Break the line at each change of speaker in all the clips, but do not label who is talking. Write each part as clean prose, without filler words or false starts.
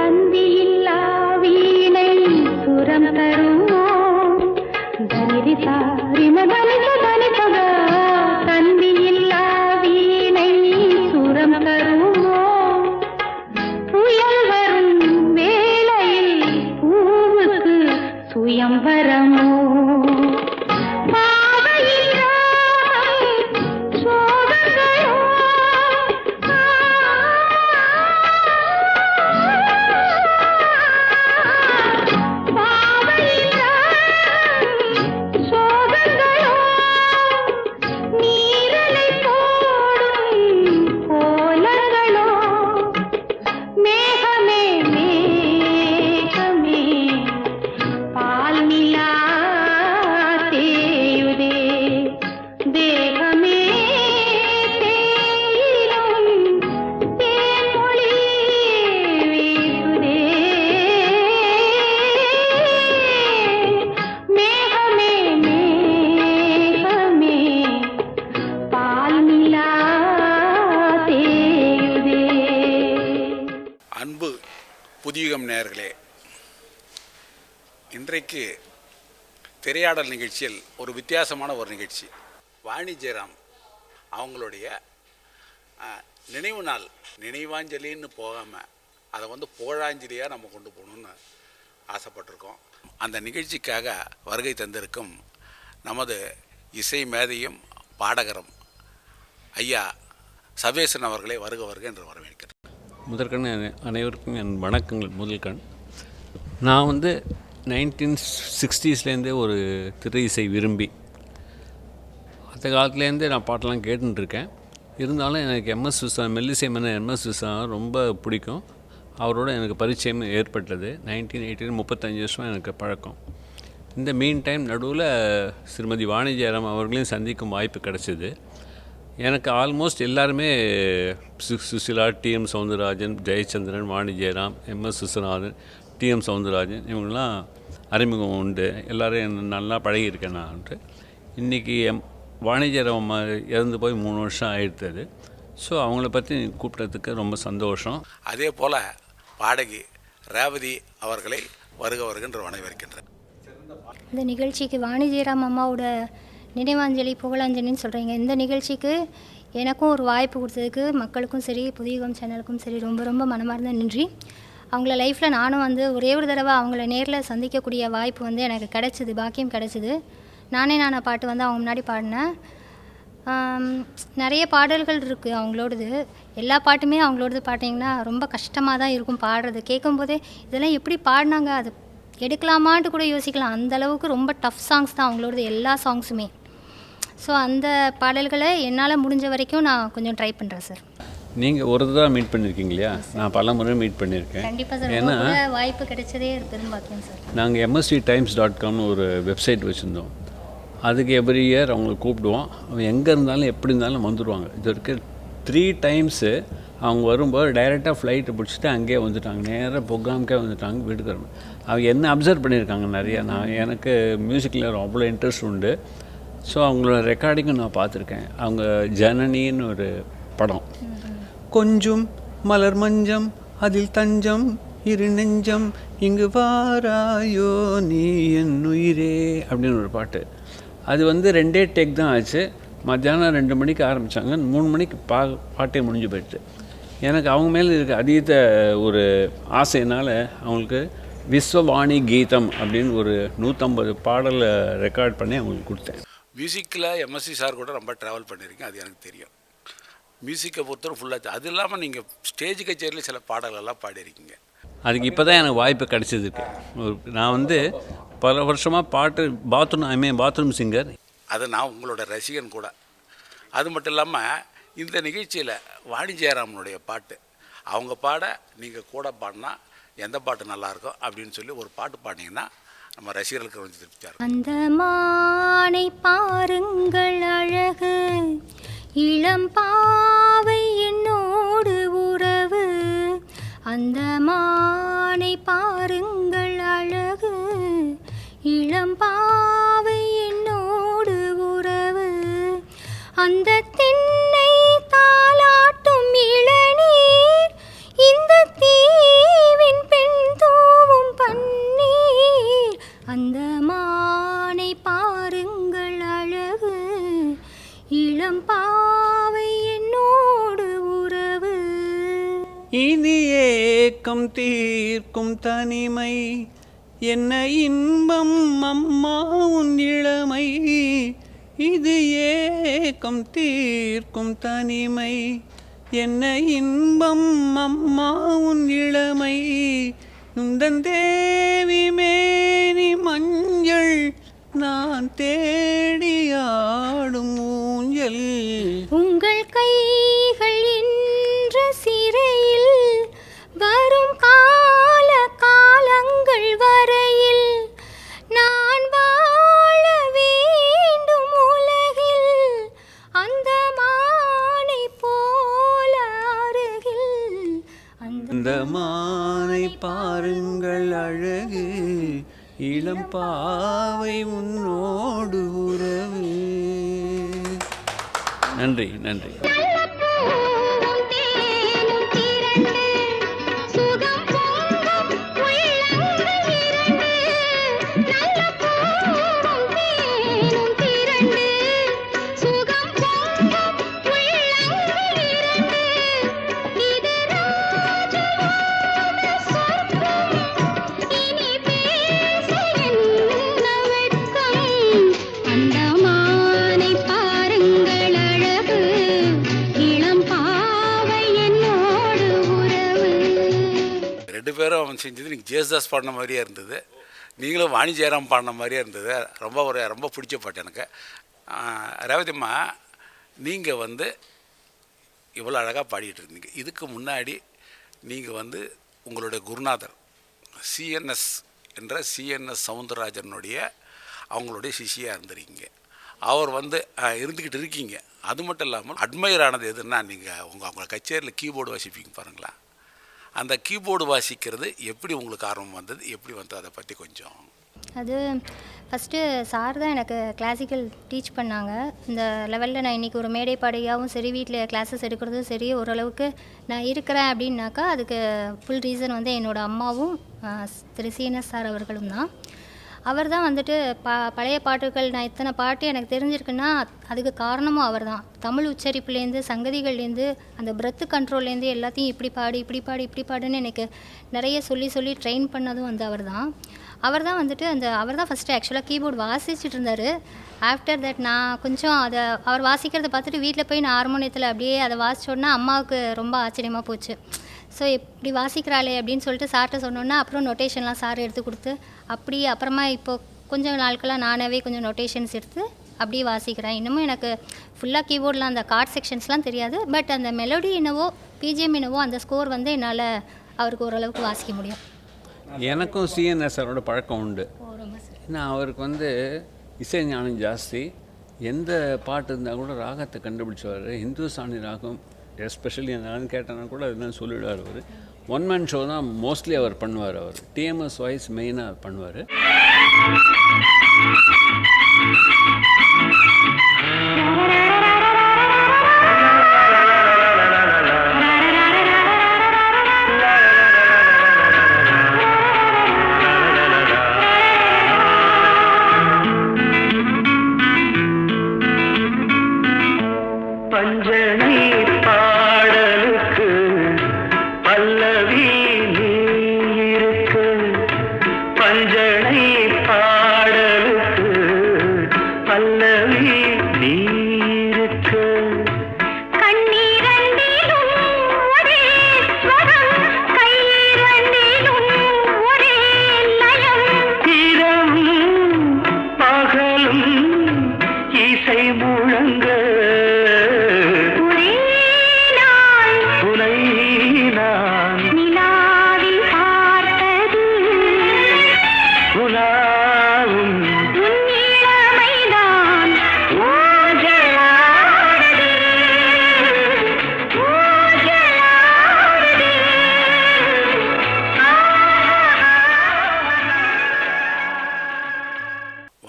தந்தியில்லா வீணை சுரம் தருமோ தனிரிதா ரிமதனித தனிபக தந்தியில்லா வீணை சுரம் தருமோ புயல் வரும் வேளையில் பூவுக்கு சுயம்பரமோ
புதியுகம் நேயர்களே, இன்றைக்கு திரையாடல் நிகழ்ச்சியில் ஒரு வித்தியாசமான ஒரு நிகழ்ச்சி. வாணி ஜெயராம் அவங்களுடைய நினைவு நாள், நினைவாஞ்சலின்னு போகாமல் அதை புகழாஞ்சலியாக நம்ம கொண்டு போகணுன்னு ஆசைப்பட்டிருக்கோம். அந்த நிகழ்ச்சிக்காக வருகை தந்திருக்கும் நமது இசை மேதையும் பாடகரும் ஐயா சவேசன் அவர்களை வருக வருக என்று வரவேற்கிறேன்.
முதற்கண் அனைவருக்கும் என் வணக்கங்கள். முதல்கண் நான் 1960ஸ்லேருந்தே ஒரு திரை இசை விரும்பி, அந்த காலத்துலேருந்தே நான் பாட்டெல்லாம் கேட்டுருக்கேன். இருந்தாலும் எனக்கு எம்எஸ் விஸ்வநாதன், மெல்லிசை மன்னர் எம்எஸ் விஸ்வநாதன் ரொம்ப பிடிக்கும். அவரோட எனக்கு பரிச்சயம் ஏற்பட்டது 1980. 35 வருஷம் எனக்கு பழக்கம். இந்த மீன் டைம் நடுவில் ஸ்ரீமதி வாணி ஜெயராம் அவர்களையும் சந்திக்கும் வாய்ப்பு கிடச்சிது. எனக்கு ஆல்மோஸ்ட் எல்லாருமே Susheela, TM Soundararajan, Jayachandran, Vani Jayaram, MS Viswanathan, TM Soundararajan இவங்கெல்லாம் அறிமுகம் உண்டு. எல்லோரும் நல்லா பழகியிருக்கேன் நான். இன்றைக்கி வாணி ஜெயராம் இறந்து போய் 3 வருஷம் ஆகிடுது. ஸோ அவங்கள பற்றி கூப்பிட்டதுக்கு ரொம்ப சந்தோஷம்.
அதே போல் பாடகி ரேவதி அவர்களை வருக வருகின்ற வரவேற்கின்றேன்.
இந்த நிகழ்ச்சிக்கு வாணி ஜெயராம் அம்மாவோட நினைவாஞ்சலி, புகழாஞ்சலின்னு சொல்கிறீங்க. இந்த நிகழ்ச்சிக்கு எனக்கும் ஒரு வாய்ப்பு கொடுத்ததுக்கு மக்களுக்கும் சரி, புதியுகம் சேனலுக்கும் சரி ரொம்ப ரொம்ப மனமார்ந்த நன்றி. அவங்கள லைஃப்பில் நானும் ஒரே ஒரு தடவை அவங்கள நேரில் சந்திக்கக்கூடிய வாய்ப்பு எனக்கு கிடச்சிது, பாக்கியம் கிடச்சிது. நானே பாட்டு அவங்க முன்னாடி பாடினேன். நிறைய பாடல்கள் இருக்குது அவங்களோடது. எல்லா பாட்டுமே அவங்களோடது பாட்டிங்கன்னா ரொம்ப கஷ்டமாக தான் இருக்கும் பாடுறது. கேட்கும்போதே இதெல்லாம் எப்படி பாடினாங்க, அது எடுக்கலாமான்ட்டு கூட யோசிக்கலாம். அந்தளவுக்கு ரொம்ப டஃப் சாங்ஸ் தான் அவங்களோடது எல்லா சாங்ஸுமே. ஸோ அந்த பாடல்களை என்னால் முடிஞ்ச வரைக்கும் நான் கொஞ்சம் ட்ரை பண்ணுறேன் சார்.
நீங்கள் ஒரு தடவை மீட் பண்ணியிருக்கீங்க இல்லையா? நான் பல முறை மீட் பண்ணியிருக்கேன்.
கண்டிப்பாக சார், ஏன்னா வாய்ப்பு கிடைச்சதே பெரும் பாக்கியம் சார்.
நாங்கள் msvtimes.comனு ஒரு வெப்சைட் வச்சுருந்தோம். அதுக்கு எவ்ரி இயர் அவங்களை கூப்பிடுவோம். அவங்க எங்கே இருந்தாலும் எப்படி இருந்தாலும் வந்துடுவாங்க. இது வரைக்கும் 3 டைம்ஸு அவங்க வரும்போது டைரெக்டாக ஃப்ளைட்டை பிடிச்சிட்டு அங்கேயே வந்துட்டாங்க. நேராக ப்ரோக்ராமுக்கே வந்துட்டாங்க வீட்டுக்கு வரணும். அவங்க என்ன அப்சர்வ் பண்ணியிருக்காங்க நிறையா. எனக்கு மியூசிக்கில் அவ்வளோ இன்ட்ரெஸ்ட் உண்டு. ஸோ அவங்களோட ரெக்கார்டிங்கும் நான் பார்த்துருக்கேன். அவங்க ஜனனின்னு ஒரு படம், கொஞ்சம் மலர் மஞ்சம் அதில் தஞ்சம் இரு நெஞ்சம் இங்கு வாராயோ நீ என் உயிரே அப்படின்னு ஒரு பாட்டு. அது 2 டேக் தான் ஆச்சு. மத்தியானம் 2 மணிக்கு ஆரம்பித்தாங்க, 3 மணிக்கு பாட்டே முடிஞ்சு போயிடுச்சு. எனக்கு அவங்க மேலே இருக்க அதீத ஒரு ஆசையினால் அவங்களுக்கு விஸ்வவாணி கீதம் அப்படின்னு ஒரு 150 பாடலை ரெக்கார்ட் பண்ணி அவங்களுக்கு கொடுத்தேன்.
மியூசிக்கில் எம்எஸ்சி சார் கூட ரொம்ப ட்ராவல் பண்ணியிருக்கேன், அது எனக்கு தெரியும். மியூசிக்கை பொறுத்தவரை ஃபுல்லாக. அது இல்லாமல் நீங்கள் ஸ்டேஜ் கச்சேரியில் சில பாடல்கள்லாம் பாடியிருக்கீங்க.
அதுக்கு இப்போ தான் எனக்கு வாய்ப்பு கிடச்சிதுக்கு. நான் பல வருஷமாக பாட்டு பாத்ரூம் சிங்கர்.
அது நான் உங்களோட ரசிகன் கூட. அது மட்டும் இல்லாமல் இந்த நிகழ்ச்சியில் வாணி ஜெயராமனுடைய பாட்டு அவங்க பாட நீங்கள் கூட பாடினா எந்த பாட்டு நல்லாயிருக்கும் அப்படின்னு சொல்லி ஒரு பாட்டு பாடினீங்கன்னா நம்ம ரசிகர்களுக்கு கொஞ்சம் திருப்தியாக இருக்கும்.
அந்த மானை பாருங்கள் அழகு, இளம் பாவை என்னோடு உறவு. அந்த மானை பாருங்கள் அழகு, இளம் பாவை என்னோடு உறவு. அந்த தென்னை தாலாட்டும் இளநீர், இந்த தீவின் பெண்
ஏக்கம் தீர்க்கும் தனிமை, என்ன இன்பம் அம்மா உன் இளமை, இது ஏக்கம் தீர்க்கும் தனிமை, என்ன இன்பம் அம்மா உன் இளமை, உந்தன் தேவி மேனி மஞ்சள், நான் தேடியாடும் ஊஞ்சல்.
உங்கள் கைகள் என்ற சிறையில் வரும் கால காலங்கள் வரையில் நான் வாழ வேண்டும் உலகில், அந்த மானை போல அருகில்.
அந்த மானை பாருங்கள் அழகு, இளம் பாவை உன்னோடு உறவு. நன்றி நன்றி.
ரெண்டு பேரும் அவன் செஞ்சது நீங்கள் ஜேசுதாஸ் பாடின மாதிரியே இருந்தது, நீங்களும் வாணி ஜெயராம் பாடின மாதிரியே இருந்தது. ரொம்ப பிடிச்ச பாட்டு எனக்கு. ரேவதிம்மா, நீங்கள் வந்து இவ்வளோ அழகாக பாடிட்டு இருந்தீங்க. இதுக்கு முன்னாடி நீங்கள் வந்து உங்களுடைய குருநாதர் சிஎன்எஸ் என்ற சிஎன்எஸ் சவுந்தரராஜனுடைய அவங்களுடைய சிஷியாக இருந்திருக்கீங்க. அவர் வந்து இருந்துக்கிட்டு இருக்கீங்க. அது மட்டும் இல்லாமல் அட்மையர் ஆனது எதுன்னா, நீங்கள் அவங்க கச்சேரியில் கீபோர்டு வாசிப்பீங்க பாருங்களா, அந்த கீபோர்டு வாசிக்கிறது எப்படி உங்களுக்கு ஆர்வம் வந்தது, எப்படி வந்தது, அதை பற்றி கொஞ்சம்.
அது ஃபஸ்ட்டு சார் தான் எனக்கு கிளாசிக்கல் டீச் பண்ணாங்க. இந்த லெவலில் நான் இன்றைக்கி ஒரு மேடை பாடகியாகவும் சரி, வீட்டில் கிளாஸஸ் எடுக்கிறதும் சரி, ஓரளவுக்கு நான் இருக்கிறேன் அப்படின்னாக்கா அதுக்கு ஃபுல் ரீசன் வந்து என்னோடய அம்மாவும் திரு சிஎன்எஸ் சார் அவர்களும் தான். அவர் தான் வந்துட்டு பழைய பாட்டுகள் நான் இத்தனை பாட்டு எனக்கு தெரிஞ்சிருக்குன்னா அதுக்கு காரணமும் அவர் தான். தமிழ் உச்சரிப்புலேருந்து சங்கதிகள்லேருந்து அந்த பிரெத்து கண்ட்ரோல்லேருந்து எல்லாத்தையும் இப்படி பாடு இப்படி பாடு இப்படி பாடுன்னு எனக்கு நிறைய சொல்லி ட்ரெயின் பண்ணதும் வந்து அவர் தான். வந்துட்டு அவர் தான் ஃபஸ்ட்டு ஆக்சுவலாக கீபோர்டு வாசிச்சுட்டு இருந்தார். ஆஃப்டர் தட் நான் கொஞ்சம் அதை அவர் வாசிக்கிறத பார்த்துட்டு வீட்டில் போய் நான் ஹார்மோனியத்தில் அப்படியே அதை வாசிச்சோன்னா அம்மாவுக்கு ரொம்ப ஆச்சரியமாக போச்சு. ஸோ இப்படி வாசிக்கிறாளே அப்படின்னு சொல்லிட்டு சார்கிட்ட சொன்னோன்னா அப்புறம் நொட்டேஷன்லாம் சார் எடுத்து கொடுத்து அப்புறமா இப்போது கொஞ்சம் நாட்களாக நானாகவே கொஞ்சம் நொட்டேஷன்ஸ் எடுத்து அப்படியே வாசிக்கிறேன். இன்னமும் எனக்கு ஃபுல்லாக கீபோர்டில் அந்த கார்ட் செக்ஷன்ஸ்லாம் தெரியாது, பட் அந்த மெலோடி என்னவோ பிஜிஎம் என்னவோ அந்த ஸ்கோர் வந்து என்னால் அவருக்கு ஓரளவுக்கு வாசிக்க முடியும்.
எனக்கும் சிஎன்எஸ்ஆரோட பழக்கம் உண்டு. ஏன்னா அவருக்கு வந்து இசை ஞானம் ஜாஸ்தி. எந்த பாட்டு இருந்தால் கூட ராகத்தை கண்டுபிடிச்சவர். ஹிந்துஸ்தானி ராகம் எஸ்பெஷலி என்னன்னு கேட்டேன்னா கூட அதுதான் சொல்லிவிடுவார். அவர் ஒன் மேன் ஷோ தான் மோஸ்ட்லி அவர் பண்ணுவார். அவர் டிஎம்எஸ் வாய்ஸ் மெயினாக பண்ணுவார்.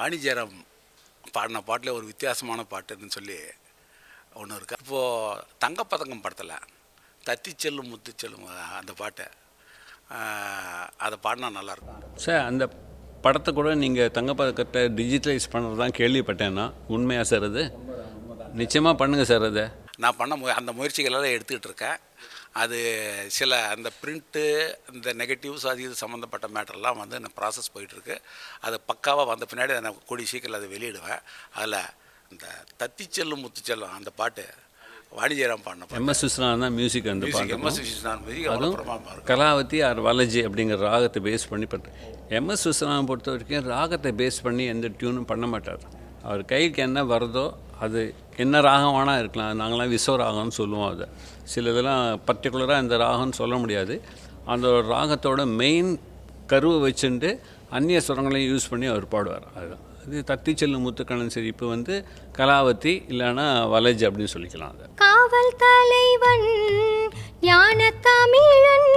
வாணி ஜெயராம் பாடின பாட்டில் ஒரு வித்தியாசமான பாட்டுன்னு சொல்லி ஒன்று இருக்கு. இப்போது தங்கப்பதக்கம் படத்தில் தத்தி செல்லும் முத்து செல்லும் அந்த பாட்டை அதை பாடினா நல்லாயிருக்கும்
சார். அந்த படத்தை கூட நீங்கள் தங்கப்பதக்கத்தை டிஜிட்டலைஸ் பண்ணுறது தான் கேள்விப்பட்டேன்னா உண்மையாக சார்? அது நிச்சயமாக பண்ணுங்கள் சார். அதை
நான் அந்த முயற்சிகளெல்லாம் எடுத்துக்கிட்டு இருக்கேன். அது சில அந்த பிரிண்ட்டு இந்த நெகட்டிவ்ஸ் அது இது சம்மந்தப்பட்ட மேட்டர்லாம் வந்து நான் ப்ராசஸ் போயிட்டுருக்கு. அது பக்காவாக வந்த பின்னாடி நான் கூடிய சீக்கிரம் அதை வெளியிடுவேன். அதில் இந்த தத்திச்செல்லும் முத்துச்செல்லும் அந்த பாட்டு வாணிஜெயராம் பாடின பாட்டு.
எம்எஸ் விஸ்வநாதன் தான் மியூசிக் அந்த பாட்டு.
எம்எஸ் விஸ்வநாதன் மியூசிக் அவ்வளோ பிரமாதமாக இருக்கும்.
கலாவதி ஆர் வலஜி அப்படிங்கிற ராகத்தை பேஸ் பண்ணி பண்ணுறேன். எம்எஸ் விஸ்வநாதன் பொறுத்த வரைக்கும் ராகத்தை பேஸ் பண்ணி எந்த டியூனும் பண்ண மாட்டார். அவர் கைக்கு என்ன வருதோ அது என்ன ராகம் வேணால் இருக்கலாம். நாங்களாம் விஸ்வ ராகம்னு சொல்லுவோம். அதை சில இதெல்லாம் பர்டிகுலராக இந்த ராகம்னு சொல்ல முடியாது. அந்த ஒரு ராகத்தோட மெயின் கருவை வச்சுட்டு அந்நிய சுரங்களையும் யூஸ் பண்ணி அவர் பாடுவார். அதுதான் இது தத்தி செல்லும் முத்துக்கண்ணன். சரி, இப்போ வந்து கலாவதி இல்லைன்னா வலஜ் அப்படின்னு சொல்லிக்கலாம். அதை
காவல் தலைவன் ஞான தமிழன்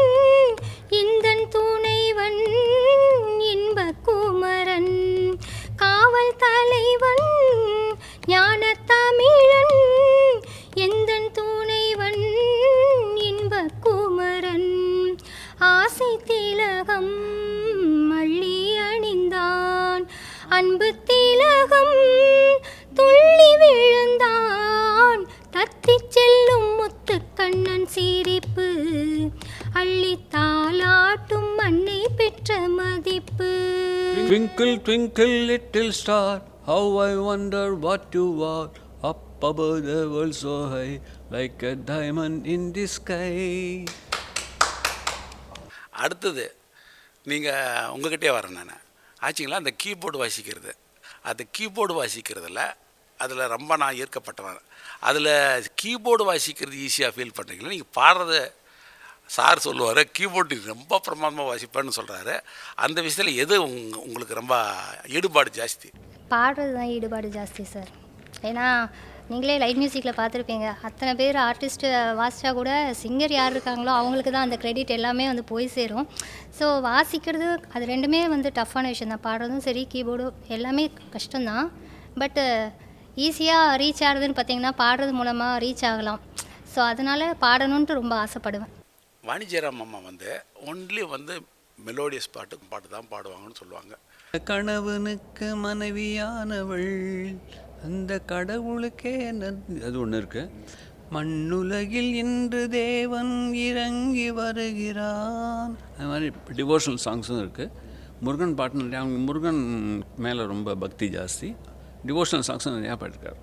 இந்தன் துணைவன் இன்ப குமரன். காவல் தலைவன் ஞான தமிழன் எந்தன் துணைவன் இன்ப குமரன். ஆசை திலகம் மள்ளி அணிந்தான் அன்பு திலகம் துள்ளி விழுந்தான். தத்தி செல்லும் முத்துக்கண்ணன் சிரிப்பு அள்ளி தாலாட்டும் மண்ணை பெற்ற மதிப்பு.
Twinkle, twinkle, little star, how I wonder what you are. Up above the world so high, like a diamond in the sky.
அடுத்தது நீங்கள் உங்ககிட்டே வரேன் நான். ஆச்சுங்களா, அந்த கீபோர்டு வாசிக்கிறது. அந்த கீபோர்டு வாசிக்கிறதுல அதில் ரொம்ப நான் ஈர்க்கப்பட்டவன். அதில் கீபோர்டு வாசிக்கிறது ஈஸியாக ஃபீல் பண்ணுறீங்களா? நீங்கள் பாடுறது சார் சொல்லுவார், கீபோர்டு ரொம்ப பிரமாதமாக வாசிப்பேன்னு சொல்கிறாரு. அந்த விஷயத்தில் எது உங்களுக்கு ரொம்ப ஈடுபாடு ஜாஸ்தி?
பாடுறது தான் ஈடுபாடு ஜாஸ்தி சார். ஏன்னா நீங்களே லைட் மியூசிக்கில் பார்த்துருப்பீங்க, அத்தனை பேர் ஆர்டிஸ்ட்டு வாசித்தா கூட சிங்கர் யார் இருக்காங்களோ அவங்களுக்கு தான் அந்த க்ரெடிட் எல்லாமே வந்து போய் சேரும். ஸோ வாசிக்கிறது அது ரெண்டுமே வந்து டஃப்பான விஷயம் தான். பாடுறதும் சரி கீபோர்டும் எல்லாமே கஷ்டம்தான். பட்டு ஈஸியாக ரீச் ஆகுதுன்னு பார்த்தீங்கன்னா பாடுறது மூலமாக ரீச் ஆகலாம். ஸோ அதனால் பாடணுன்ட்டு ரொம்ப ஆசைப்படுவேன்.
வாணிஜெயராம் அம்மா வந்து ஒன்லி வந்து மெலோடியஸ் பாட்டு தான் பாடுவாங்கன்னு சொல்லுவாங்க.
கணவனுக்கு மனைவியானவள் அந்த கடவுளுக்கே அது ஒன்று இருக்குது. மண்ணுலகில் இன்று தேவன் இறங்கி வருகிறான். அது மாதிரி டிவோஷனல் சாங்ஸும் இருக்குது. முருகன் பாட்டு நிறையா, அவங்க முருகன் மேலே ரொம்ப பக்தி ஜாஸ்தி. டிவோஷனல் சாங்ஸும் நிறையா பாடிருக்காரு.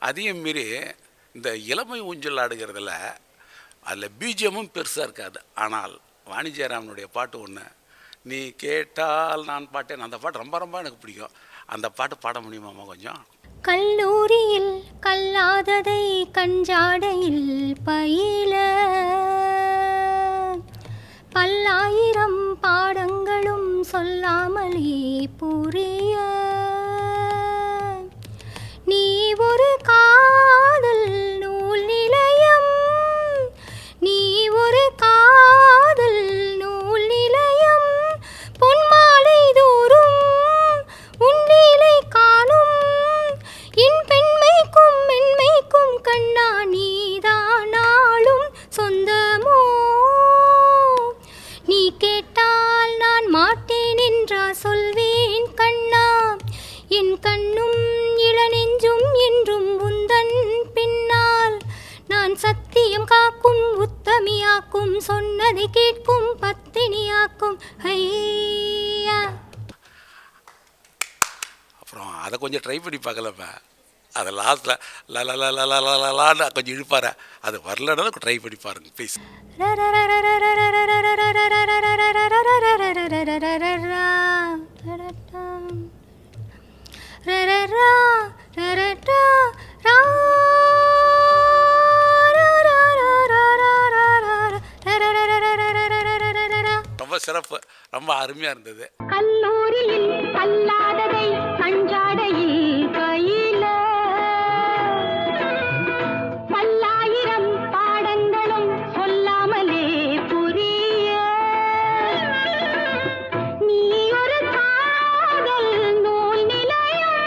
அதையும் மீறி இந்த இளமை ஊஞ்சல் ஆடுகிறதுல அதில் பிஜிஎம்மும் பெருசாக இருக்காது. ஆனால் வாணிஜெயராமனுடைய பாட்டு ஒன்று, நீ கேட்டால் நான் பாட்டேன், அந்த பாட்டு ரொம்ப ரொம்ப எனக்கு பிடிக்கும். அந்த பாட்டு பாட முடியுமாம்மா கொஞ்சம்?
கல்லூரியில் கல்லாததை கஞ்சாடையில் பயில பல்லாயிரம் பாடங்களும் சொல்லாமலே புரிய நீ ஒரு காதல் நூல் நிலையம், நீ ஒரு காதல் நூல் நிலையம், பொன்மாலை தோறும் உன்னிலை காணும் என் பெண்மைக்கும் மென்மைக்கும் கண்ணா நீதானாலும் சொந்தமோ. நீ கேட்டால் நான் மாட்டேன் என்றா சொல்வேன் கண்ணா, என் கண்ணும் இளநெஞ்சும் என்றும் உந்தன் பின்னால். நான் சத்தியம் காக்கும் உத்தமியாக்கும் சொன்னதை கேட்கும் பத்தினியாக்கும். ஐயா,
அப்புறம் அதை கொஞ்சம் ட்ரை பண்ணி பார்க்கலப்பா. அதை லாஸ்ட்டில் லலான்னு கொஞ்சம் இழுப்பார். அது வரலன்னா ட்ரை பண்ணி பாருங்க ப்ளீஸ். ரொம்ப சிறப்பு, ரொம்ப அருமையாக இருந்தது.
கல்லூரியில் கல்லாததை கஞ்சாடையில் கையில பல்லாயிரம் பாடங்களும் சொல்லாமலே புரிய நீ ஒரு காதல் நூல் நிலையம்,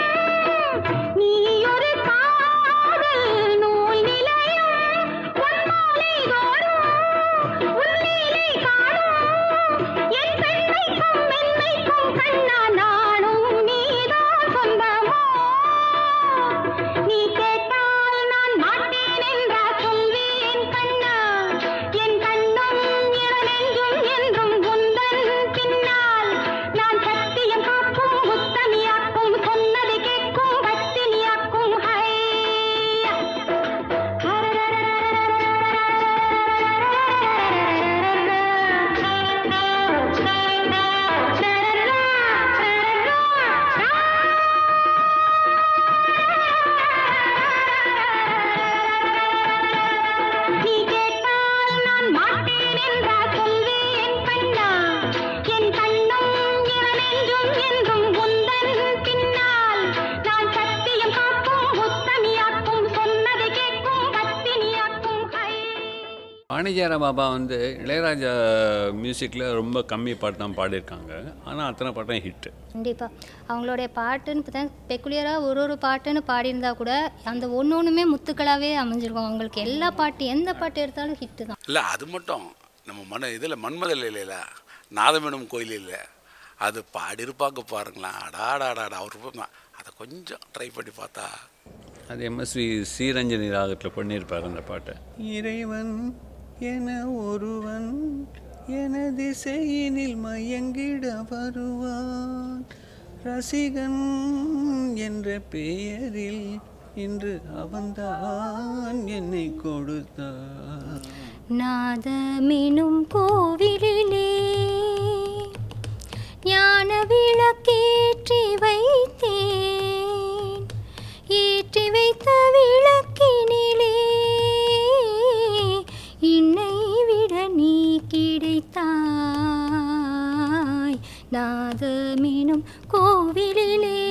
நீ ஒரு காதல் நூல் நிலையம், பொன்மாலை தோறும் உன்னிலை காணும் என் பெண்மைக்கும் மென்மைக்கும் கண்ணா நானும் நீதான் சொந்தமோ. நீ கேட்டால் நான் மாட்டேன் என்றா சொல்வேன் கண்ணா, என் கண்ணும் இரவென்றும் என்றும் உந்தன் பின்னால். நான் சத்தியம் காக்கும் முத்தமியாக்கும் சொன்னதை கேட்கும் பத்தினியாக்கும் ஹையா. நீ கேட்டால் நான் மாட்டேன் என்றா சொல்வேன் கண்ணா, என் கண்ணும் இரவென்றும் என்றும் உந்தன் பின்னால். நான் சத்தியம் காக்கும் முத்தமியாக்கும் சொன்னதை கேட்கும் பத்தினியாக்கும் ஹை.
வாணிஜாரா பாபா வந்து இளையராஜா மியூசிக்கில் ரொம்ப கம்மி பாட்டு தான் பாடியிருக்காங்க. ஆனால் அத்தனை பாட்டும் ஹிட்டு.
கண்டிப்பாக அவங்களுடைய பாட்டுன்னு பார்த்தா பெக்குலியராக ஒரு பாட்டுன்னு பாடியிருந்தா கூட அந்த ஒன்றுமே முத்துக்களாகவே அமைஞ்சிருக்கும். அவங்களுக்கு எல்லா பாட்டு எந்த பாட்டு எடுத்தாலும் ஹிட்டு தான்.
இல்லை அது மட்டும் நம்ம இதில் மன்மதல் இல்லைல்ல, நாதமெனும் கோயில் இல்லை, அது பாடியிருப்பாங்க பாருங்களேன். அடாடாடா அவர் அதை கொஞ்சம் ட்ரை பண்ணி பார்த்தா.
அது எம்எஸ்வி ஸ்ரீரஞ்சனி ராகத்தில் பண்ணியிருப்பார் அந்த பாட்டை. இறைவன் என ஒருவன் எனது செய்யினில் மயங்கிட வருவான், ரசிகன் என்ற பெயரில் இன்று அவன்தான் என்னை கொடுத்தான்.
நாதமெனும் கோவிலிலே ஞான விளக்கேற்றி வைத்தேன், ஏற்றி வைத்த விளக்கினிலே என்னை விட நீ கிடைத்தாய், நாதமெனும் கோவிலிலே.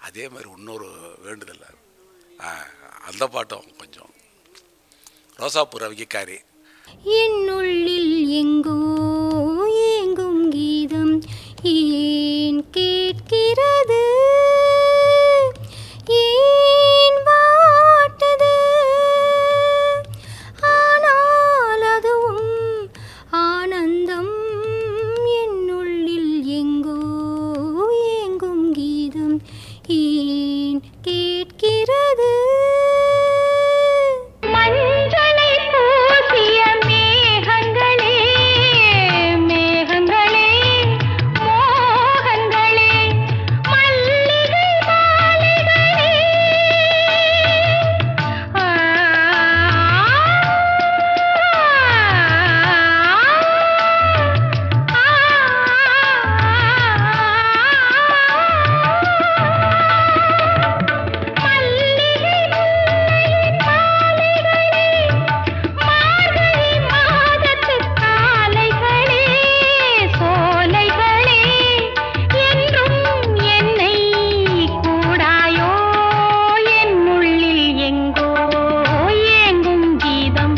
அதே மாதிரி இன்னொரு வேண்டுதல், அந்த பாட்டும் கொஞ்சம் ரோசாப்பூ ரவிக்காரி.
என்னுள்ளில் எங்கோ ஏங்கும் கீதம் ஏன் கேட்கிறது, ஏன் வாட்டுது, ஆனால் அதுவும் ஆனந்தம். என்னுள்ளில் எங்கோ ஏங்கும் கீதம் ஏன் கேட்கிறது.
மஞ்சளை பூசிய மேகங்களே, மேகங்களே, மோகங்களே, மல்லிகை மாலைகளே, மார்கழி மாதத்து காலைகளே, சோலைகளே, என்றும் என்னை கூடாயோ. என்னுள்ளில் எங்கோ ஏங்கும் கீதம்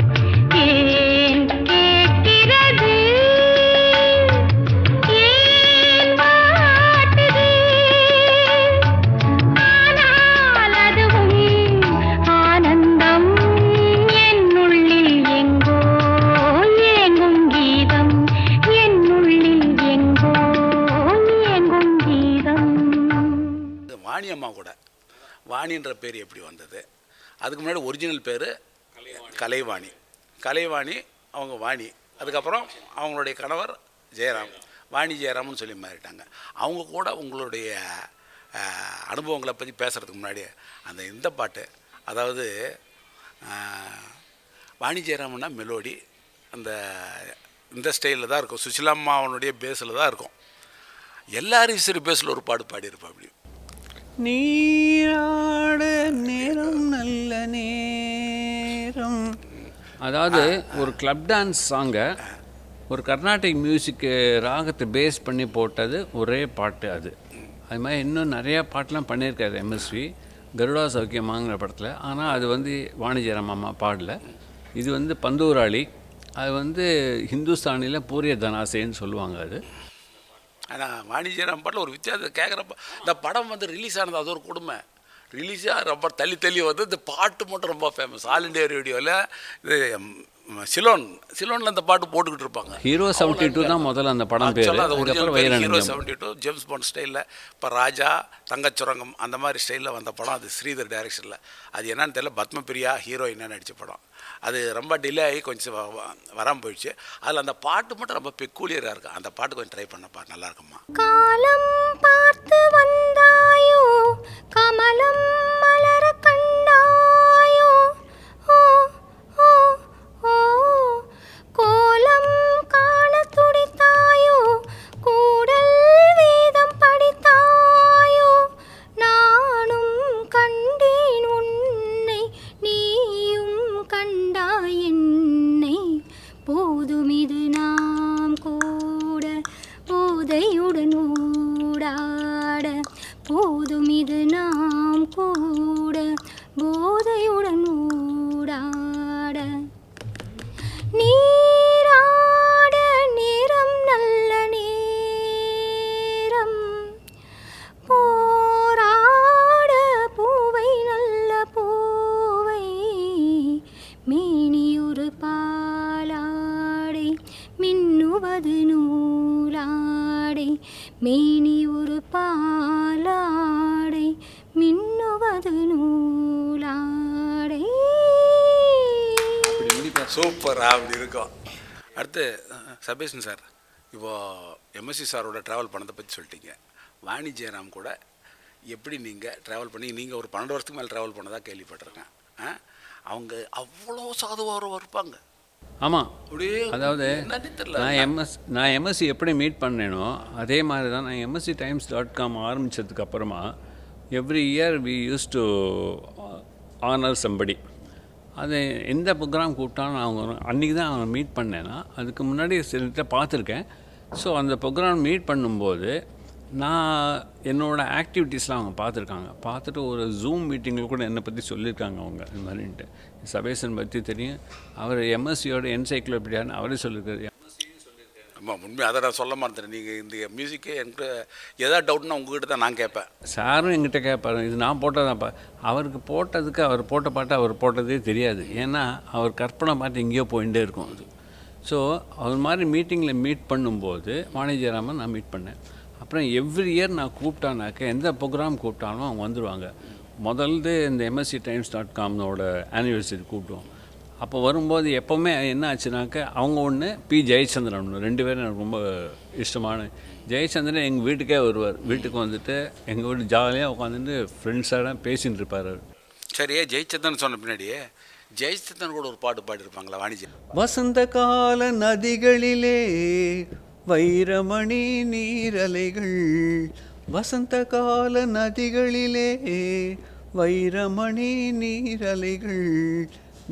ஏன் கேட்கிறது, ஏன் வாட்டுது, ஆனால் அதுவும் ஆனந்தம். என்னுள்ளில் எங்கோ ஏங்கும் கீதம், என்னுள்ளில் எங்கோ ஏங்கும் கீதம்.
வாணி அம்மா கூட, வாணின்ற பேர் எப்படி வந்தது? அதுக்கு முன்னாடி ஒரிஜினல் பேர் கலைவாணி. கலைவாணி அவங்க வாணி. அதுக்கப்புறம் அவங்களுடைய கணவர் ஜெயராம், வாணி ஜெயராம்னு சொல்லி மாறிட்டாங்க. அவங்க கூட உங்களுடைய அனுபவங்களை பற்றி பேசுகிறதுக்கு முன்னாடி இந்த பாட்டு, அதாவது வாணி ஜெயராமன்னா மெலோடி இந்த ஸ்டைலில் தான் இருக்கும். சுசிலாம்மாவனுடைய பேஸில் தான் இருக்கும். எல்லாரும் சரி பேஸில் ஒரு பாடு பாடியிருப்பா. அப்படி
நீராட நேரம் நல்ல நேரம், அதாவது ஒரு கிளப் டான்ஸ் சாங்கை ஒரு கர்நாடிக் மியூசிக்கு ராகத்தை பேஸ் பண்ணி போட்டது ஒரே பாட்டு. அது மாதிரி இன்னும் நிறையா பாட்டெலாம் பண்ணியிருக்காரு எம்எஸ்வி, கருடா சௌக்கியமாங்கிற படத்தில். ஆனால் அது வாணி ஜெயராம் அம்மா பாடல. இது பந்தூராளி, அது ஹிந்துஸ்தானியில் பூரிய தனாசேன்னு சொல்லுவாங்க. அது
ஆனால் வாணி ஜெயராம் பாட்டில் ஒரு வித்தியாசம் கேட்குறப்ப, இந்த படம் ரிலீஸ் ஆனது அது ஒரு கொடுமை. ரிலீஸாக ரொம்ப தள்ளி இந்த பாட்டு மட்டும் ரொம்ப ஃபேமஸ். ஆல் இண்டியா ரேடியோவில் இது சிலோனில் அந்த பாட்டு போட்டுக்கிட்டு இருப்பாங்க.
ஹீரோ 72 தான் முதல்ல அந்த படம் பேர்.
ஹீரோ 72 ஜேம்ஸ் பாண்ட் ஸ்டைலில். இப்போ ராஜா, தங்கச்சுரங்கம் அந்த மாதிரி ஸ்டைலில் வந்த படம். அது ஸ்ரீதர் டைரக்ஷனில். அது என்னன்னு தெரியல, பத்மபிரியா ஹீரோயினாக நடித்த படம். அது ரொம்ப டிலே ஆகி கொஞ்சம் வராமல் போயிடுச்சு. அதில் அந்த பாட்டு மட்டும் ரொம்ப பெக்கூலியராக இருக்குது. அந்த பாட்டு கொஞ்சம் ட்ரை பண்ணப்பா, நல்லா இருக்குமா.
காலம் பார்த்து வந்தாயோ, கமலம் மலர கண்டாயோ, ஓ ஓ ஓ, கோலம் காண துடித்தாயோ, கூடல் வேதம் படித்தாயோ, நானும் கண்டேன் உன்னை, நீயும் கண்டாய் என்னை, போதும் இது நாம் கூட போதையுடன் ஊடாட, போதும் இது நாம் கூட போதையுடன் ஊடாட, நீராட நேரம் நல்ல நேரம், போராட பூவை நல்ல பூவை, மேனியொரு பாலாடை மின்னுவது நூலாடை, மேனி ஒரு பாலாடை மின்னுவது நூலாடை.
சூப்பராக அப்படி இருக்கும். அடுத்து சபேஷன் சார், இப்போது எம்எஸ்சி சாரோட ட்ராவல் பண்ணதை பற்றி சொல்லிட்டீங்க. வாணி ஜெயராம் கூட எப்படி நீங்கள் ட்ராவல் பண்ணி, நீங்கள் ஒரு 12 வருஷத்துக்கு மேலே ட்ராவல் பண்ணதாக கேள்விப்பட்டிருக்கேன். அவங்க அவ்வளோ சாதுவாக இருப்பாங்க.
ஆமாம், அதாவது நான் எம்எஸ்சி எப்படி மீட் பண்ணேனோ அதே மாதிரி தான் நான் MSCTimes.com ஆரம்பித்ததுக்கு அப்புறமா every year we use to honour somebody. அது எந்த ப்ரோக்ராம் கூப்பிட்டாலும் அவங்க அன்றைக்கி தான் அவங்க மீட் பண்ணேன்னா, அதுக்கு முன்னாடி சிலர்கிட்ட பார்த்துருக்கேன். ஸோ அந்த ப்ரோக்ராம் மீட் பண்ணும்போது நான் என்னோடய ஆக்டிவிட்டீஸ்லாம் அவங்க பார்த்துட்டு ஒரு ஜூம் மீட்டிங்கில் கூட என்னை பற்றி சொல்லியிருக்காங்க அவங்க. இது மாதிரின்ட்டு சபேசன் பற்றி தெரியும், அவர் எம்எஸ்சியோட என்சைக்ளோபீடியான்னு அவரே சொல்லியிருக்காரு.
ஆமாம், உண்மை அதை நான் சொல்ல மாட்டேன். நீங்கள் இந்த மியூசிக்கு என்கிட்ட எதாவது டவுட்னா உங்ககிட்ட தான் நான் கேட்பேன்.
சாரும் என்கிட்ட கேட்பாரு, இது நான் போட்டதான்ப்பா. அவருக்கு போட்டதுக்கு அவர் போட்ட பாட்டு அவர் போட்டதே தெரியாது. ஏன்னா அவர் கற்பனை பாட்டு எங்கேயோ போயிட்டே இருக்கும் அது. ஸோ அவர் மாதிரி மீட்டிங்கில் மீட் பண்ணும்போது வாணி ஜெயராமன் நான் மீட் பண்ணேன். அப்புறம் எவ்ரி இயர் நான் கூப்பிட்டானாக்க எந்த ப்ரோக்ராம் கூப்பிட்டாலும் அவங்க வந்துடுவாங்க. முதல்ல இந்த MSCTimes.comோட ஆனிவர்சரி கூப்பிடுவோம். அப்போ வரும்போது எப்போவுமே என்ன ஆச்சுனாக்க அவங்க ஒன்று, பி ஜெயச்சந்திரன் ஒன்று, 2 பேரும் எனக்கு ரொம்ப இஷ்டமான. ஜெயச்சந்திரன் எங்கள் வீட்டுக்கே வருவார். வீட்டுக்கு வந்துட்டு எங்கள் வீட்டு ஜாலியாக உட்காந்துட்டு ஃப்ரெண்ட்ஸாக பேசின்னு இருப்பார்.
சரி, ஜெயச்சந்திரன் சொன்ன பின்னாடியே ஜெயச்சந்திரன் கூட ஒரு பாட்டு பாடிருப்பாங்களா வாணிஜி?
வசந்த கால நதிகளிலே வைரமணி நீரலைகள், வசந்த கால நதிகளிலே வைரமணி நீரலைகள்,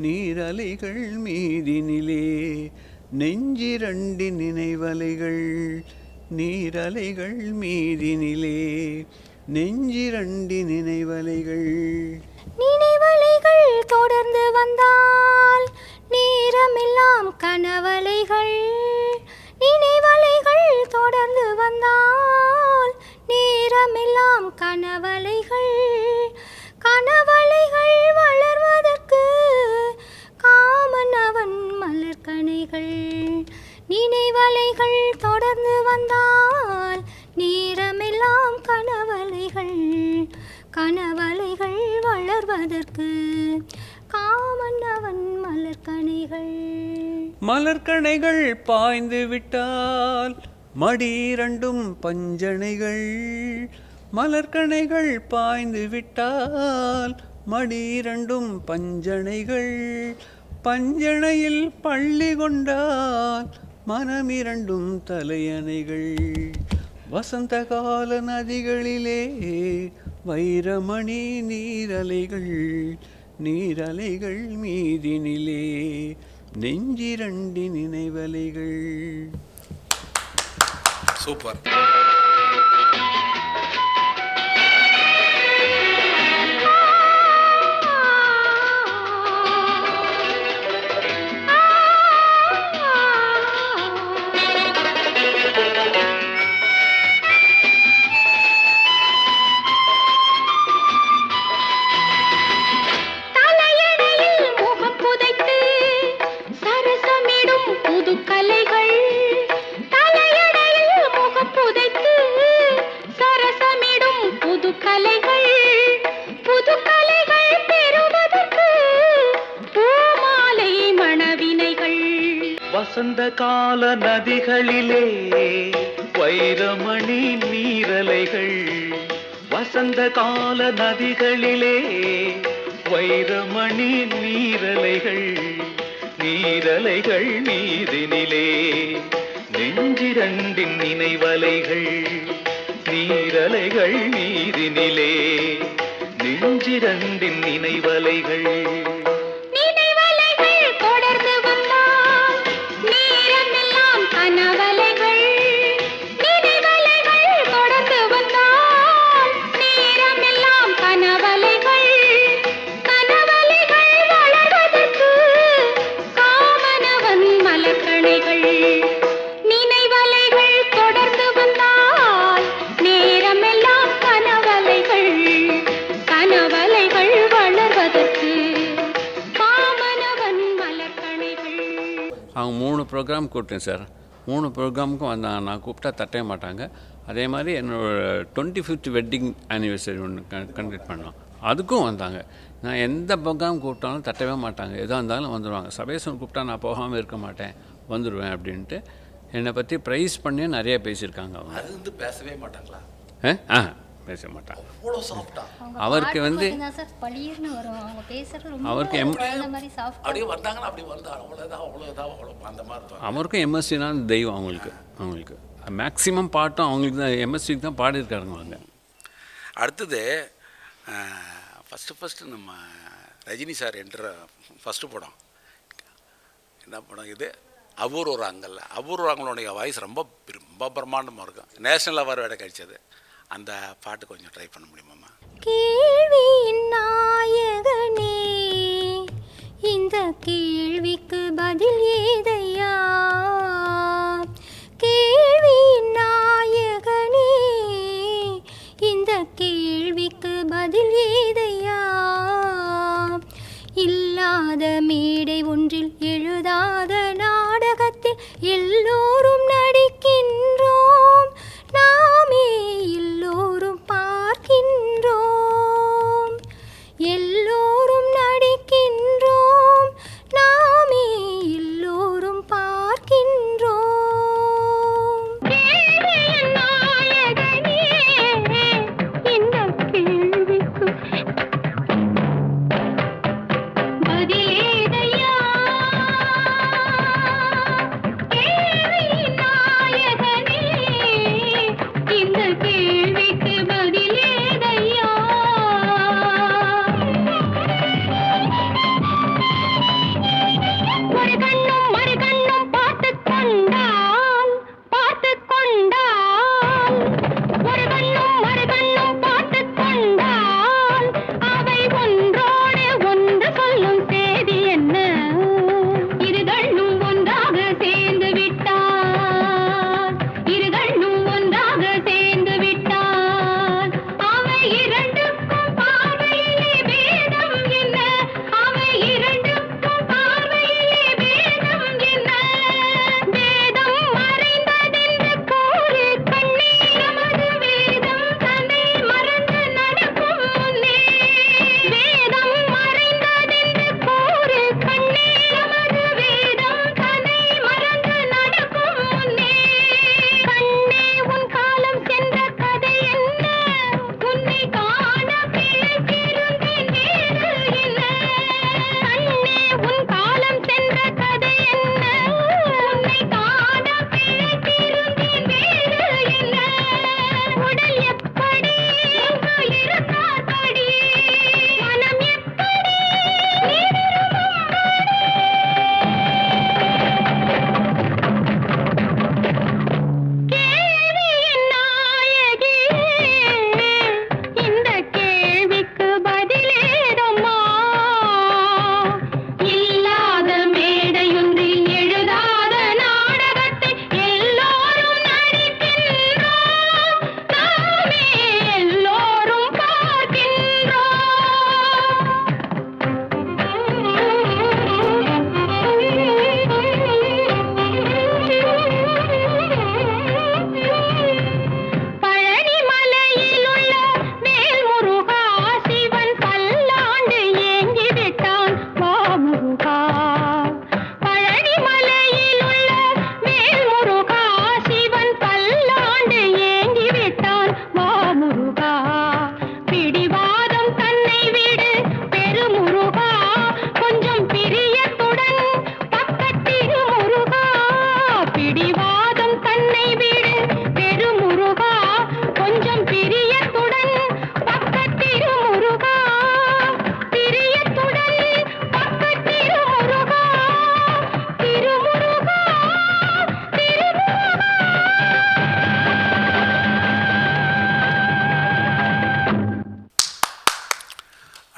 நீரலைகள் மீதினிலே நெஞ்சிரண்டி நினைவலைகள், நீரலைகள் மீதினிலே நெஞ்சிரண்டி நினைவலைகள்.
நினைவலைகள் தொடர்ந்து வந்தால் நேரமெல்லாம் கனவலைகள், நினைவலைகள் தொடர்ந்து வந்தால் நேரமெல்லாம் கனவலைகள், கனவலைகள் வளர்வதற்கு காமன் அவன் மலர்கணைகள், நினைவலைகள் தொடர்ந்து வந்தால் நேரமெல்லாம் கனவலைகள், கனவலைகள் வளர்வதற்கு காமன் அவன் மலர்கணைகள்.
மலர்கணைகள் பாய்ந்து விட்டால் மடி இரண்டும் பஞ்சனைகள், மலர்கணைகள் பாய்ந்து விட்டால் மடி இரண்டும் பஞ்சணைகள், பஞ்சணையில் பள்ளி கொண்டால் மனமிரண்டும் தலையணைகள். வசந்த கால நதிகளிலே வைரமணி நீரலைகள், நீரலைகள் மீதினிலே நெஞ்சிரண்டி நினைவலைகள்.
சூப்பர்.
வசந்த கால நதிகளிலே வைரமணி நீரலைகள், வசந்த கால நதிகளிலே வைரமணி நீரலைகள், நீரலைகள் மீதினிலே நெஞ்சிரண்டின் நினைவலைகள், நீரலைகள் மீதினிலே நெஞ்சிரண்டின் நினைவலைகள்.
அவங்க 3 ப்ரோக்ராம் கூப்பிட்டேன் சார். 3 ப்ரோக்ராமுக்கும் வந்தாங்க. நான் கூப்பிட்டா தட்டவே மாட்டாங்க. அதே மாதிரி என்னோடய 25th வெட்டிங் ஆனிவர்சரி ஒன்று கண்டக்ட் பண்ணோம், அதுக்கும் வந்தாங்க. நான் எந்த ப்ரோக்ராம் கூப்பிட்டாலும் தட்டவே மாட்டாங்க. எதாக இருந்தாலும் வந்துடுவாங்க. சபேசன் கூப்பிட்டா நான் போகாமல் இருக்க மாட்டேன், வந்துடுவேன் அப்படின்ட்டு என்னை பற்றி ப்ரைஸ் பண்ணி நிறைய பேசியிருக்காங்க. அவங்க
அது வந்து பேசவே மாட்டாங்களா?
பேச மாட்டாங்க.
அவ்வளோ சாஃப்டா.
அவருக்கு வந்து அவருக்கு
அப்படியே வந்தாங்கன்னா அப்படி வந்து அவ்வளோதான் அந்த மாதிரி.
அவருக்கும் எம்எஸ்சினா தெய்வம். அவங்களுக்கு மேக்ஸிமம் பாட்டும் அவங்களுக்கு தான், எம்எஸ்சிக்கு தான் பாடியிருக்காருங்க அவங்க.
அடுத்தது ஃபஸ்ட்டு நம்ம ரஜினி சார் என்ற ஃபஸ்ட்டு படம் என்ன படம் இது? அபூர்வராங்கல்ல. அபூர்வராங்களுடைய வாய்ஸ் ரொம்ப பிரம்மாண்டமாக இருக்கும். நேஷ்னல் அவார்டு கிடைச்சது. அந்த பாட்டு கொஞ்சம் ட்ரை பண்ண முடியுமாம்மா?
கேள்வியின் நாயகனே, இந்த கேள்விக்கு பதில் ஏதையா? கேள்வியின் நாயகனே, இந்த கேள்விக்கு பதில் ஏதையா? இல்லாத மேடை ஒன்றில் எழுதாத நாடகத்தில் எல்லோரும் நடிக்கின்றோம், நாமே எல்லோரும் பார்க்கின்றோம், எல்லோரும் நடிக்கின்றோம், நாமே எல்லோரும் பார்க்கின்றோம்.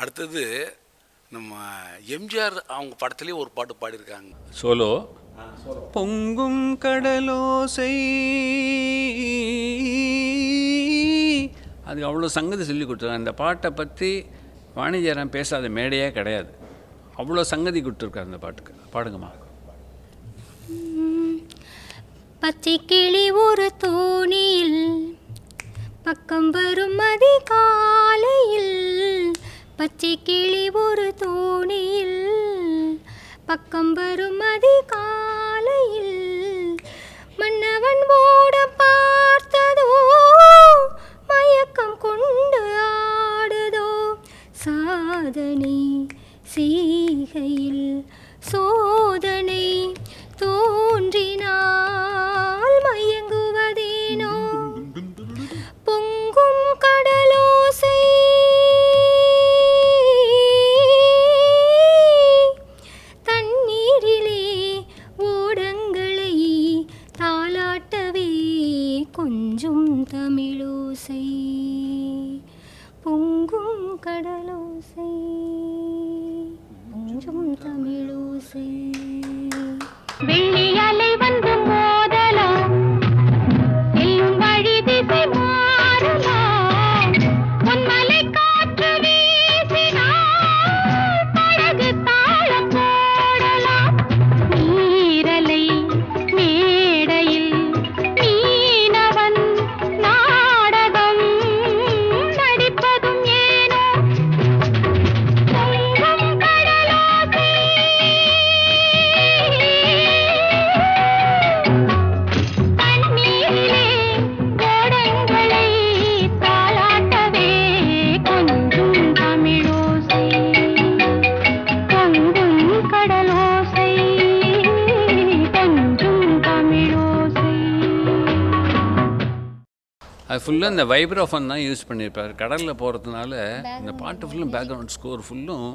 அடுத்தது நம்ம எம்ஜிஆர் அவங்க படத்துலேயே ஒரு பாட்டு பாடியிருக்காங்க.
சோலோ. பொங்கும் கடலோசை, அதுக்கு அவ்வளோ சங்கதி சொல்லி கொடுத்துருக்காங்க. அந்த பாட்டை பற்றி வாணி ஜெயராம் பேசாத மேடையே கிடையாது. அவ்வளோ சங்கதி கொடுத்துருக்காரு அந்த பாட்டுக்கு. பாடுங்கம்மா.
பச்சை கிளி ஒரு தோணியில் பக்கம் வரும் அதிகாலையில், பச்சை கிளி ஒரு தோணியில் பக்கம் வரும் அதிகாலையில், மன்னவன் ஓட பார்த்ததோ மயக்கம் கொண்டு ஆடுதோ, சாதனை செய்கையில் சோதனை தோன்றினால் மயங்குவதேனோ, பொங்கும் கடலோசை தண்ணீரிலே ஓடங்களை தாலாட்டவே கொஞ்சம் தமிழோசை, பொங்கும் கடலோசை கொஞ்சம் தமிழோசை.
வெள்ளி அலை வந்து மோதலாம், செல்லும் வழி திசை மாறலாம், பொன்மலை காற்று வீசினால் படகு தாளம் போடலாம், நீரலை மேடையில் மீனவன் நாடகம் நடிப்பதும் ஏனோ, பொங்கும் கடலோசை தண்ணீரிலே ஓடங்களை தாலாட்டவே கொஞ்சம் தமிழோசை, பொங்கும் கடலோசை கொஞ்சம் தமிழோசை.
அது ஃபுல்லாக இந்த வைப்ரோஃபோன் தான் யூஸ் பண்ணியிருப்பார். கடலில் போகிறதுனால இந்த பாட்டு ஃபுல்லும் பேக்ரவுண்ட் ஸ்கோர் ஃபுல்லும்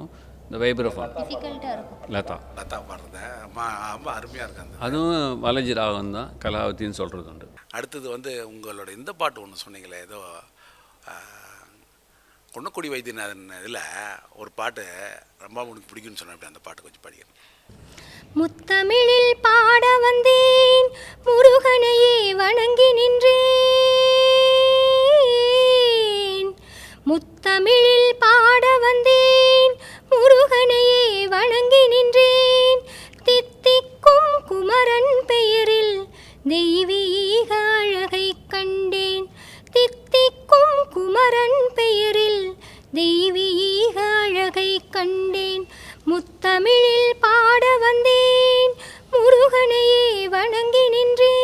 இந்த வைப்ரோஃபோன்.
டிஃபிகல்ட்டாக இருக்கும்.
லதா
லதா பாடுறத ரொம்ப அருமையாக இருக்காங்க.
அதுவும் வலஜி ராகம் தான், கலாவத்தின்னு சொல்கிறது உண்டு.
அடுத்தது வந்து உங்களோட இந்த பாட்டு ஒன்று சொன்னீங்களே, ஏதோ குன்னக்குடி வைத்தியநாதன் இதில் ஒரு பாட்டு ரொம்ப உனக்கு பிடிக்கும்னு சொன்னேன். அந்த பாட்டு கொஞ்சம் படிக்கிறேன்.
முத்தமிழில் பாட வந்தேன், முருகனையே வணங்கி நின்றேன், முத்தமிழில் பாட வந்தேன், முருகனையே வணங்கி நின்றேன், தித்திக்கும் குமரன் பெயரில் தெய்வீக அழகை கண்டேன், தித்திக்கும் குமரன் பெயரில் தெய்வீக அழகை கண்டேன், முத்தமிழில் பாட வந்தேன், முருகனையே வணங்கி நின்றேன்.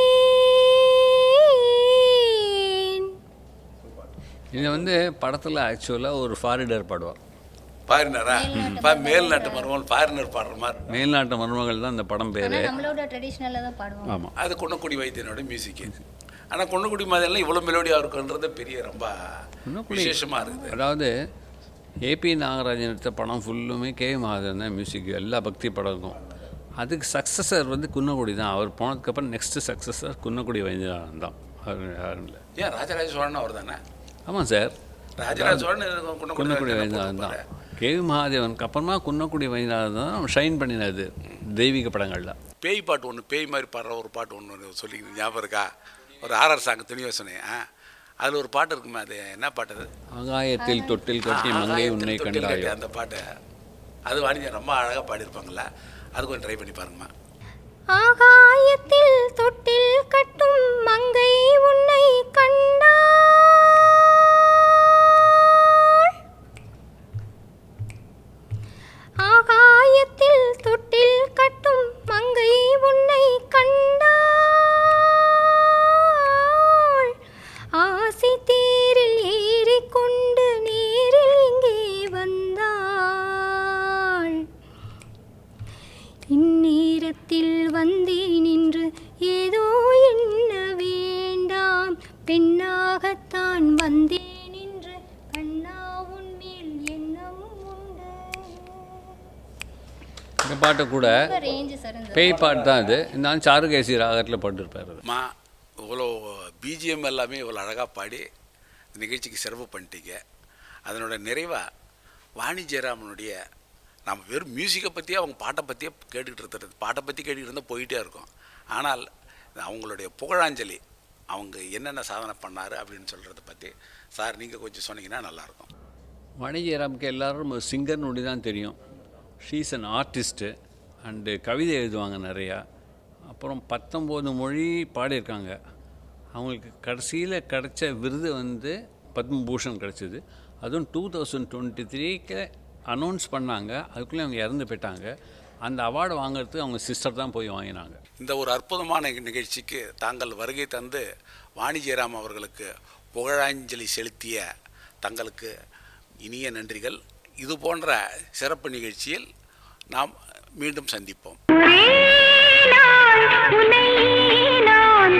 இது வந்து படத்தில் ஆக்சுவலாக ஒரு ஃபாரினர் பாடுவார்.
ஃபாரினரா? மேல்நாட்டு மருமகள் ஃபாரினர் பாடுற மாதிரி.
மேல்நாட்டு மருமகள் தான் இந்த படம் பேர்.
நம்மளோட ட்ரெடிஷ்னலில் தான் பாடுவோம்.
ஆமாம்.
அது குன்னக்குடி வைத்தியனோட மியூசிக்கு. ஆனால் குன்னக்குடி மாதிரிலாம் இவ்வளோ மெலோடியாக இருக்குன்றது பெரிய ரொம்ப விசேஷமாக இருக்குது.
அதாவது ஏபி நாகராஜன் எடுத்த படம் ஃபுல்லுமே கே மகாதேவன் தான் மியூசிக், எல்லா பக்தி படமும். அதுக்கு சக்ஸஸர் வந்து குன்னக்குடி தான். அவர் போனதுக்கப்புறம் நெக்ஸ்ட்டு சக்ஸஸர் குன்னக்குடி வைத்தியநாதன் தான். அவர் யாரும் இல்லை.
ஏன் ராஜராஜ சோழன் அவர் தானே?
ஆமாம் சார்,
ராஜராஜ சோழன்
குன்னக்குடி வைத்தியநாதன் தான். கே மகாதேவனுக்கு அப்புறமா குன்னக்குடி வைத்தியநாதன் தான் ஷைன் பண்ணினது தெய்வீக படங்களில்.
பேய் பாட்டு ஒன்று, பேய் மாதிரி பாடுற ஒரு பாட்டு ஒன்று சொல்லி ஞாபகம் இருக்கா? ஒரு ஆர்ஆர் சாங் துணியோசனை. அதில் ஒரு பாட்டு இருக்குமே, அது என்ன பாட்டு? அது
ஆகாயத்தில் தொட்டில் கட்டி மங்கை உன்னை கண்டாயோ.
அந்த பாட்டு அது வாணிஜ ரொம்ப அழகாக பாடியிருப்பாங்களா? அது கொஞ்சம் ட்ரை பண்ணி பாருங்கம்மா.
ஆகாயத்தில் தொட்டில் கட்டும் மங்கை உன்னை கண்டாள், ஆகாயத்தில் தொட்டில் கட்டும் மங்கை உன்னை கண்டாள், ஆசை தேரில் ஏறிக்கொண்டு நேரில் இங்கே வந்தாள், இந்நேரத்தில் வந்தேன் நின்று ஏதோ என்ன வேண்டாம், பெண்ணாகத்தான் வந்தேன் என்று கண்ணா உன்மேல் எண்ணம் உண்டு.
இந்த பாட்டை கூட பேய் பாட்டு தான் அது. இருந்தாலும் சாருகேசி ராகத்தில் பாட்டுருப்பார்.
அம்மா இவ்வளோ பிஜிஎம் எல்லாமே இவ்வளோ அழகாக பாடி நிகழ்ச்சிக்கு சிறப்பு பண்ணிட்டீங்க. அதனோட நிறைவாக வாணி ஜெயராமனுடைய நம்ம வெறும் மியூசிக்கை பற்றியே அவங்க பாட்டை பற்றியே கேட்டுக்கிட்டு இருக்கிறது, பாட்டை பற்றி கேட்டுக்கிட்டு இருந்தால் போயிட்டே இருக்கும். ஆனால் அவங்களுடைய புகழாஞ்சலி, அவங்க என்னென்ன சாதனை பண்ணார் அப்படின்னு சொல்கிறத பற்றி சார் நீங்கள் கொஞ்சம் சொன்னீங்கன்னா நல்லாயிருக்கும்.
வாணி ஜெயராமுக்கு எல்லோரும் சிங்கர்னு தான் தெரியும். ஷீஸ் அன் ஆர்டிஸ்ட்டு அண்டு கவிதை எழுதுவாங்க நிறையா. அப்புறம் 19 மொழி பாடியிருக்காங்க. அவங்களுக்கு கடைசியில் கிடைச்ச விருது பத்மபூஷன் கிடச்சிது. அதுவும் 2023 அனௌன்ஸ் பண்ணாங்க. அதுக்குள்ளே அவங்க இறந்து போயிட்டாங்க. அந்த அவார்டு வாங்கிறதுக்கு அவங்க சிஸ்டர் தான் போய் வாங்கினாங்க.
இந்த ஒரு அற்புதமான நிகழ்ச்சிக்கு தாங்கள் வருகை தந்து வாணி ஜெயராம் அவர்களுக்கு புகழாஞ்சலி செலுத்திய தங்களுக்கு இனிய நன்றிகள். இது போன்ற சிறப்பு நிகழ்ச்சியில் நாம் மீண்டும் சந்திப்போம்.
ஒரே நாள் உன்னை நான்